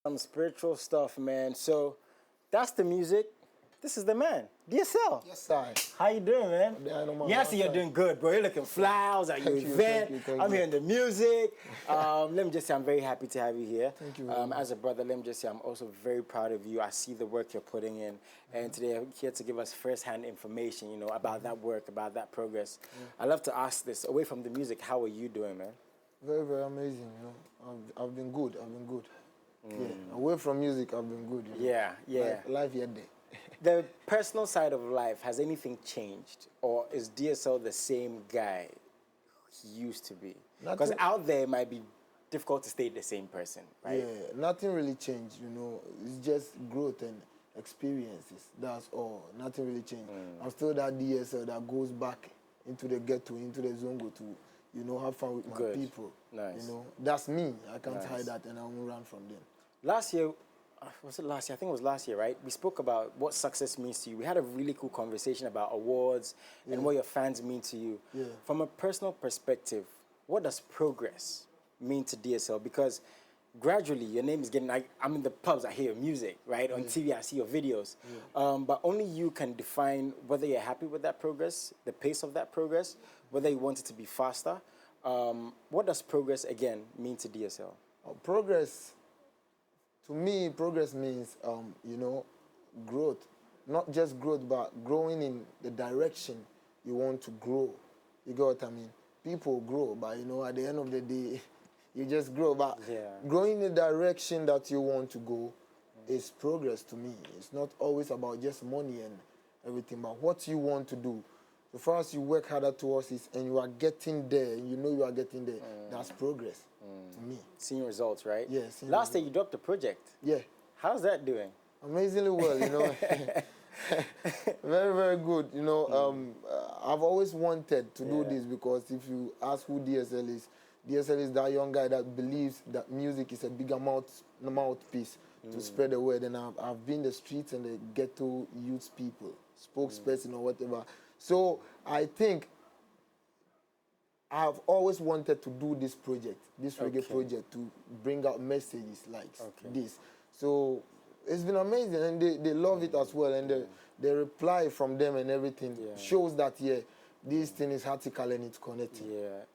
Some spiritual stuff, man. So that's the music. This is the man, DSL. Yes, sir. How you doing, man? Yeah, I know, man. Yes, you're doing good, bro. You're looking fly. I was at your event. I'm hearing the music. Let me just say, I'm very happy to have you here. Thank you. As a brother, let me just say, I'm also very proud of you. I see the work you're putting in, and today I'm here to give us first-hand information, you know, about that work, about that progress. I love to ask this. Away from the music, how are you doing, man? Very, very amazing. You know, I've been good. I've been good. Yeah. Away from music, I've been good. You know? Yeah. Life yet day. The personal side of life, has anything changed? Or is DSL the same guy he used to be? Because out there it might be difficult to stay the same person, right? Yeah, nothing really changed, you know. It's just growth and experiences. That's all. Nothing really changed. I'm still that DSL that goes back into the ghetto, into the zongo to, you know, have fun with my people. Nice. You know, that's me. I can't hide that, and I won't run from them. Last year, was it last year? I think it was last year, right? We spoke about what success means to you. We had a really cool conversation about awards and what your fans mean to you. Yeah. From a personal perspective, what does progress mean to DSL? Because gradually your name is getting, I'm in the pubs, I hear your music, right? On TV, I see your videos. But only you can define whether you're happy with that progress, the pace of that progress, whether you want it to be faster. What does progress, again, mean to DSL? Progress, to me, progress means, you know, growth. Not just growth, but growing in the direction you want to grow. You get what I mean? People grow, but, you know, at the end of the day, you just grow. But growing in the direction that you want to go is progress to me. It's not always about just money and everything, but what you want to do. So far as you work harder towards it and you are getting there, and you know you are getting there, that's progress to me. Seeing results, right? Yeah. Last year you dropped a project. Yeah. How's that doing? Amazingly well, you know. Very, very good. You know, I've always wanted to do this because if you ask who DSL is that young guy that believes that music is a bigger mouthpiece to spread the word. And I've been the streets and the ghetto youth people, spokesperson or whatever. So I think I've always wanted to do this project, this reggae project, to bring out messages like this. So it's been amazing, and they love it as well, and the reply from them and everything shows that, this thing is hertical and it's connected.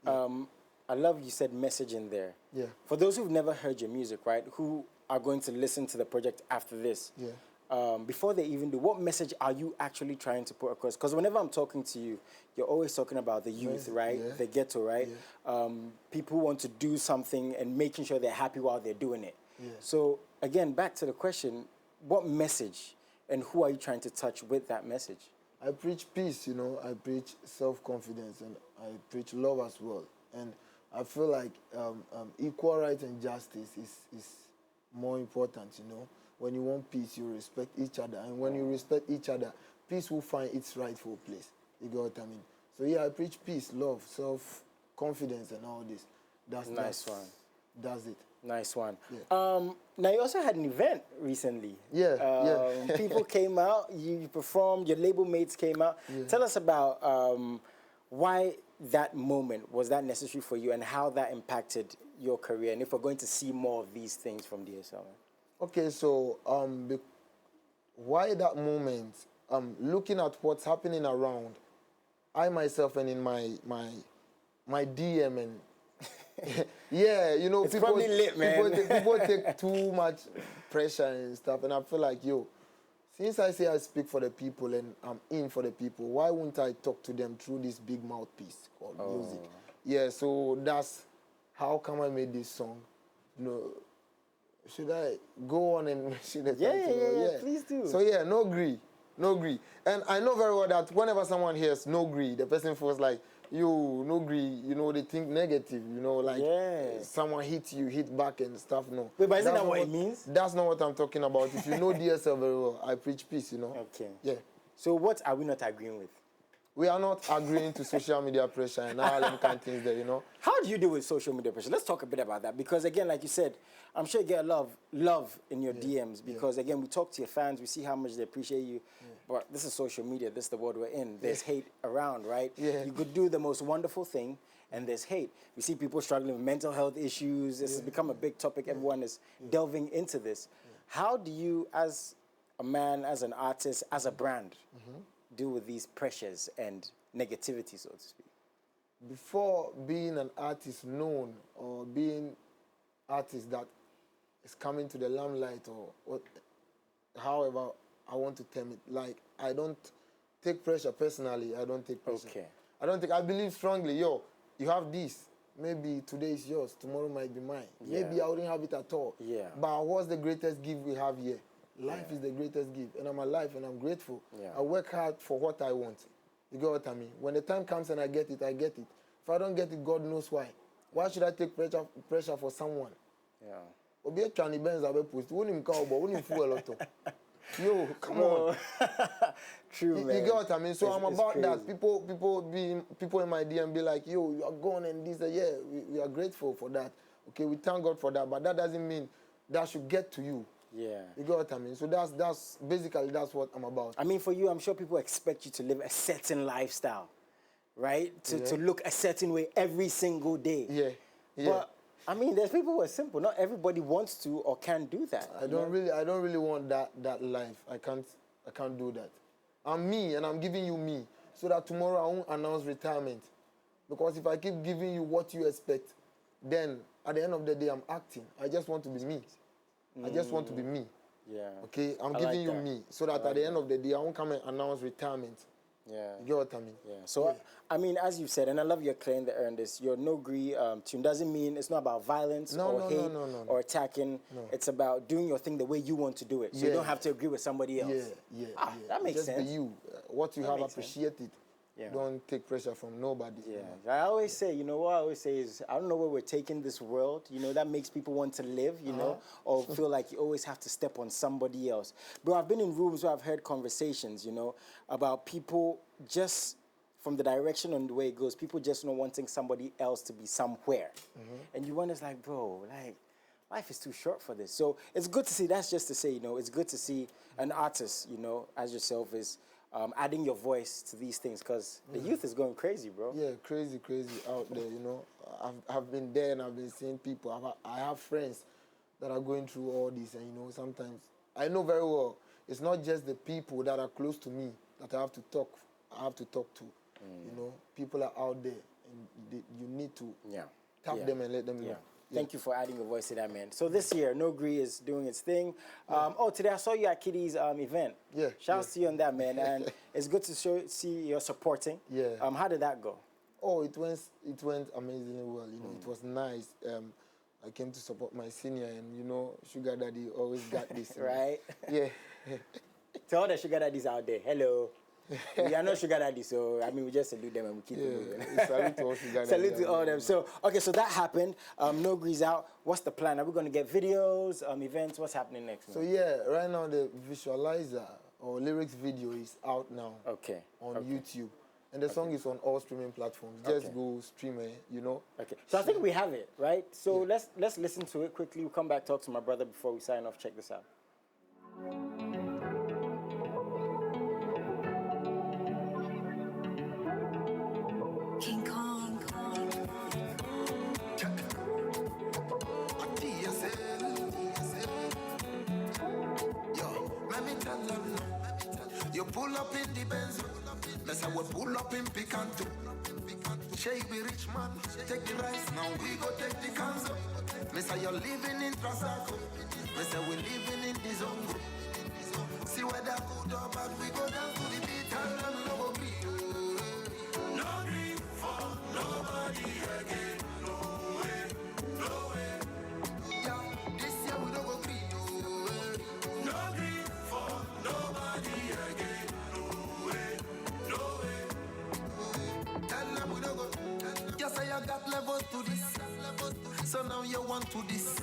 I love you said message in there. Yeah. For those who've never heard your music, right, who are going to listen to the project after this, before they even do, what message are you actually trying to put across? Because whenever I'm talking to you, you're always talking about the youth, right? The ghetto, right? People who want to do something and making sure they're happy while they're doing it. So, again, back to the question, what message and who are you trying to touch with that message? I preach peace, you know. I preach self-confidence, and I preach love as well. And I feel like equal rights and justice is more important, you know. When you want peace, you respect each other. And when you respect each other, peace will find its rightful place. You get what I mean? So, I preach peace, love, self-confidence, and all this. That's it. Nice one. Now, you also had an event recently. People came out, you performed, your label mates came out. Tell us about why that moment, was that necessary for you, and how that impacted your career, and if we're going to see more of these things from DSL. Okay, so why that moment? Looking at what's happening around, I myself and in my DM and you know, it's probably lit, man. People take too much pressure and stuff, and I feel like, since I say I speak for the people and I'm in for the people, why wouldn't I talk to them through this big mouthpiece called music? So that's how come I made this song. You know, should I go on and mention the title? Please do. So no gree. And I know very well that whenever someone hears no gree, the person feels like, no gree, you know, they think negative, you know, like someone hit you, hit back and stuff, no. Wait, but isn't that what it means? That's not what I'm talking about. If you know DSL very well, I preach peace, you know. Okay. Yeah. So what are we not agreeing with? We are not agreeing to social media pressure and all them kind of things there, you know. How do you deal with social media pressure? Let's talk a bit about that, because again, like you said, I'm sure you get a lot of love in your DMs, because again, we talk to your fans, we see how much they appreciate you, but this is social media, this is the world we're in. There's hate around, right? You could do the most wonderful thing, and there's hate. We see people struggling with mental health issues. This has become a big topic. Everyone is delving into this. How do you, as a man, as an artist, as a brand, deal with these pressures and negativity, so to speak? Before being an artist known or being artist that is coming to the limelight or what, however I want to term it, like I don't take pressure personally. I don't take pressure. Okay. I believe strongly, yo, you have this. Maybe today is yours, tomorrow might be mine. Yeah. Maybe I wouldn't have it at all. Yeah. But what's the greatest gift we have here? Life is the greatest gift, and I'm alive and I'm grateful. Yeah. I work hard for what I want. You get what I mean? When the time comes and I get it, I get it. If I don't get it, God knows why. Why should I take pressure for someone? Yeah. Obi Chani Benz abe post. Wouldn't cowboy, wouldn't fool a lot. Yo, come on. True, man. You get what I mean? So I'm about crazy. that. People in my DM be like, yo, you are gone and this, yeah, we are grateful for that. Okay, we thank God for that, but that doesn't mean that should get to you. Yeah. You get what I mean? So that's basically that's what I'm about. I mean, for you, I'm sure people expect you to live a certain lifestyle, right? To look a certain way every single day. Yeah. But I mean, there's people who are simple. Not everybody wants to or can do that. I don't really want that life. I can't do that. I'm me and I'm giving you me so that tomorrow I won't announce retirement. Because if I keep giving you what you expect, then at the end of the day I'm acting. I just want to be me. I just want to be me. Yeah. Okay? I'm I giving like you that. me so that at the end of the day I won't come and announce retirement. Yeah. You get what I mean? Yeah. So, I mean, as you said, and I love your claim that earned this, your No Gree tune doesn't mean it's not about violence or hate or attacking. No. It's about doing your thing the way you want to do it. So you don't have to agree with somebody else. That makes sense. Just be you. What you have, appreciate it. Yeah. Don't take pressure from nobody. Yeah. I always say, you know, what I always say is, I don't know where we're taking this world, you know, that makes people want to live, you know, or feel like you always have to step on somebody else. But I've been in rooms where I've heard conversations, you know, about people just from the direction and the way it goes, people just not wanting somebody else to be somewhere. And you wonder, it's like, bro, like, life is too short for this. So it's good to see, that's just to say, you know, it's good to see an artist, you know, as yourself is adding your voice to these things, because the youth is going crazy, bro. Yeah, crazy out there, you know. I've been there and I've been seeing people. I have friends that are going through all this, and, you know, sometimes I know very well it's not just the people that are close to me that I have to talk to. You know, people are out there, and you need to tap them and let them know. Thank you for adding your voice to that, man. So this year, No Gree is doing its thing. Today I saw you at Kitty's event. Yeah. Shouts to you on that, man. And it's good to see you're supporting. Yeah. How did that go? Oh, it went amazingly well. You know, it was nice. I came to support my senior, and, you know, Sugar Daddy always got this. Right? Yeah. To all the Sugar Daddies out there, hello. We are not Sugar Daddy, so I mean, we just salute them and we keep it moving. Salute to all Sugar Daddy. Salute to all them. So, okay, so that happened. No Gree's out. What's the plan? Are we going to get videos, events? What's happening next? So, yeah, right now the visualizer or lyrics video is out now. Okay. On YouTube. And the song is on all streaming platforms. Just go stream it, you know. Okay. So I think we have it, right? So let's listen to it quickly. We'll come back, talk to my brother before we sign off. Check this out. King Kong. Yo, let me tell them. You pull up in the Benz. Let's say we pull up in Picanto. Shake be rich man, take the rice. Now we go take the cans. Me say you're living in Trasaco. Me say we living in the zone. See whether good or bad, we go down to the beat and them no go green. No green for nobody again. No way, no way. Yeah, this year we don't go green. No green for nobody again. No way, no way. Tell them we don't go. You say I got levels to this. So now you want to this.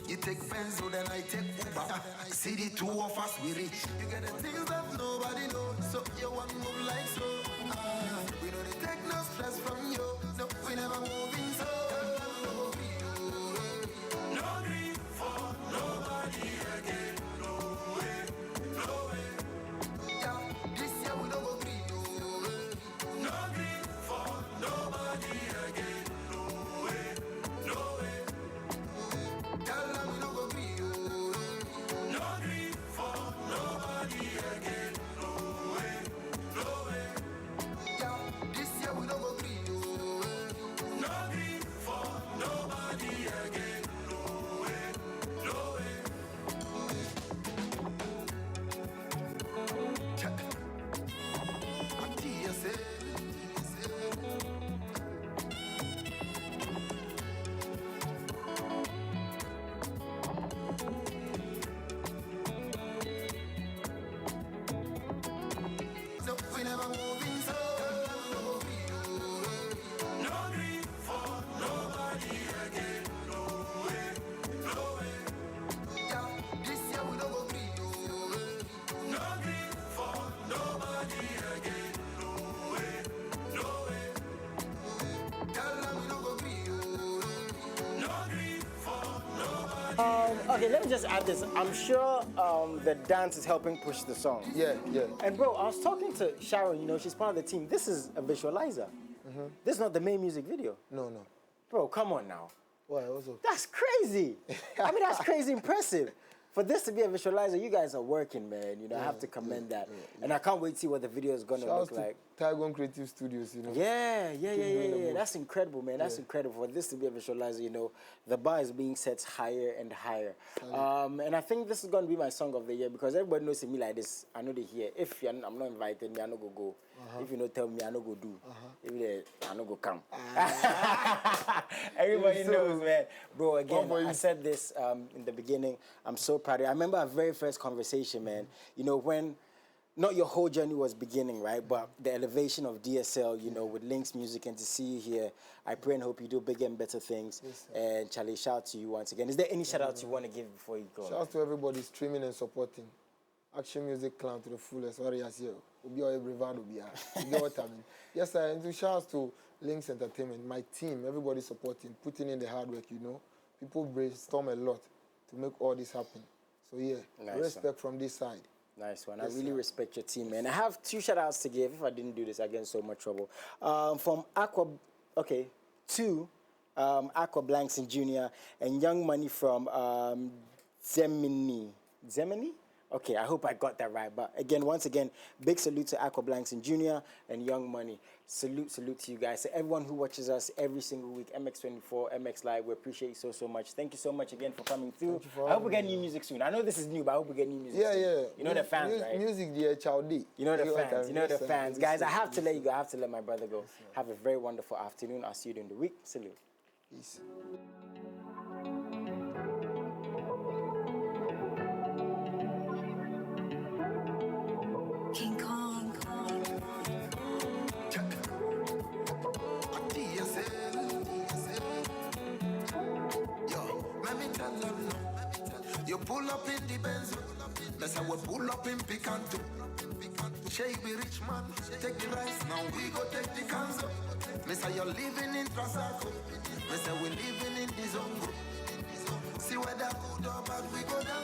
You take Benzo, then I take Uber. See the two of us, we rich. You get the things that nobody knows. So you want move like so. We don't take no stress from you. No, we never moving so. No grief for nobody again. No way, no way. Yeah, this year we don't go grief. No grief for nobody again. Okay, let me just add this. I'm sure the dance is helping push the song. Yeah. And bro, I was talking to Sharon, you know, she's part of the team. This is a visualizer. This is not the main music video. No. Bro, come on now. Why? What's up? That's crazy. I mean, that's crazy impressive. For this to be a visualizer, you guys are working, man. You know, I have to commend that. And I can't wait to see what the video is going to look like. Tygon Creative Studios, you know. Yeah. That's incredible, man. That's incredible. For this to be a visualizer, you know, the bar is being set higher and higher. And I think this is going to be my song of the year because everybody knows me like this. I know they hear. If I'm not invited, me, I no go. If you don't tell me, I no go do. If I no go come. Everybody knows, man. Bro, again, I said this in the beginning. I'm so proud of you. I remember our very first conversation, man. You know, when not your whole journey was beginning, right? But the elevation of DSL, you know, with Link's music, and to see you here, I pray and hope you do bigger and better things. Yes, and Charlie, shout out to you once again. Is there any shout outs you want to give before you go? Shout out to everybody streaming and supporting. Action Music Clan to the fullest. What is here? You get what I mean? Yes, sir. And shout out to Link's Entertainment, my team, everybody supporting, putting in the hard work, you know. People brainstorm a lot to make all this happen. So, yeah, nice respect from this side. Nice one. Yes, I really respect your team, man. I have 2 shout-outs to give. If I didn't do this, I get in so much trouble. From Aqua Blankson Jr. and Young Money from Zemini? Okay, I hope I got that right. But again, once again, big salute to Aqua Blankson Jr. and Young Money. Salute to you guys. To everyone who watches us every single week, MX24, MX Live, we appreciate you so much. Thank you so much again for coming through. I hope we get new music soon. I know this is new, but I hope we get new music soon. Yeah. You know the fans, right? Music, dear Chowdi. You know the fans. Guys, I have to let you go. I have to let my brother go. Have a very wonderful afternoon. I'll see you during the week. Salute. Peace. King Kong. Yo, let me tell them no. You pull up in the Benz. Let's say we pull up in Picanto. Shey be rich man, take the rice. Now we go take the cans up. Me say you're living in Trasaco. Me say we living in the Zongo. See whether good or bad we go down.